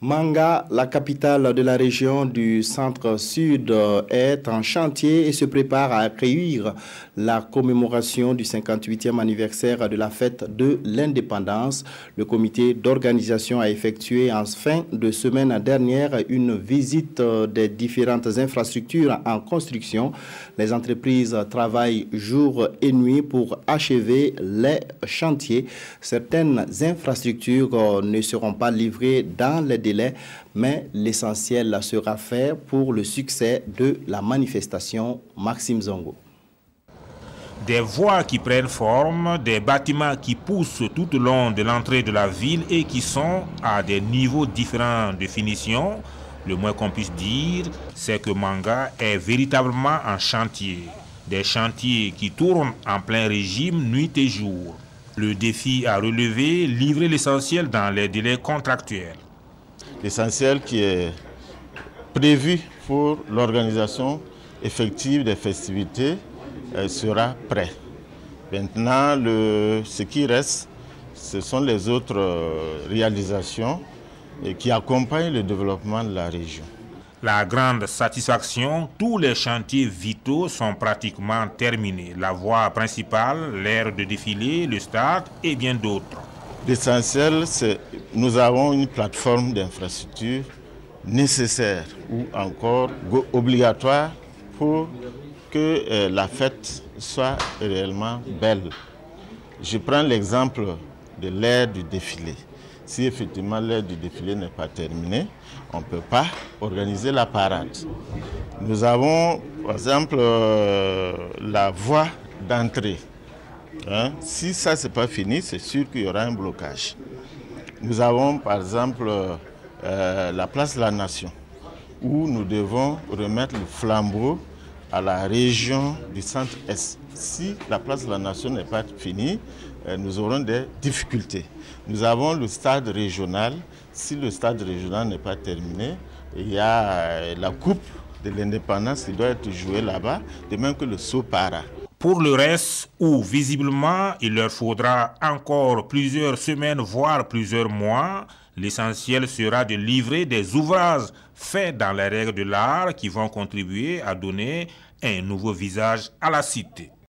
Manga, la capitale de la région du centre-sud, est en chantier et se prépare à accueillir la commémoration du 58e anniversaire de la fête de l'indépendance. Le comité d'organisation a effectué en fin de semaine dernière une visite des différentes infrastructures en construction. Les entreprises travaillent jour et nuit pour achever les chantiers. Certaines infrastructures ne seront pas livrées dans les délais, mais l'essentiel sera fait pour le succès de la manifestation. Maxime Zongo. Des voies qui prennent forme, des bâtiments qui poussent tout au long de l'entrée de la ville et qui sont à des niveaux différents de finition. Le moins qu'on puisse dire, c'est que Manga est véritablement en chantier. Des chantiers qui tournent en plein régime nuit et jour. Le défi à relever, livrer l'essentiel dans les délais contractuels. L'essentiel qui est prévu pour l'organisation effective des festivités sera prêt. Maintenant, ce qui reste, ce sont les autres réalisations qui accompagnent le développement de la région. La grande satisfaction, tous les chantiers vitaux sont pratiquement terminés. La voie principale, l'aire de défilé, le stade et bien d'autres. L'essentiel, c'est que nous avons une plateforme d'infrastructure nécessaire ou encore obligatoire pour que la fête soit réellement belle. Je prends l'exemple de l'aire du défilé. Si effectivement l'aire du défilé n'est pas terminée, on ne peut pas organiser la parade. Nous avons par exemple la voie d'entrée. Si ça n'est pas fini, c'est sûr qu'il y aura un blocage. Nous avons par exemple la place de la Nation, où nous devons remettre le flambeau à la région du centre-est. Si la place de la Nation n'est pas finie, nous aurons des difficultés. Nous avons le stade régional. Si le stade régional n'est pas terminé, il y a la coupe de l'indépendance qui doit être jouée là-bas, de même que le saut para. Pour le reste, où visiblement il leur faudra encore plusieurs semaines, voire plusieurs mois, l'essentiel sera de livrer des ouvrages faits dans les règles de l'art qui vont contribuer à donner un nouveau visage à la cité.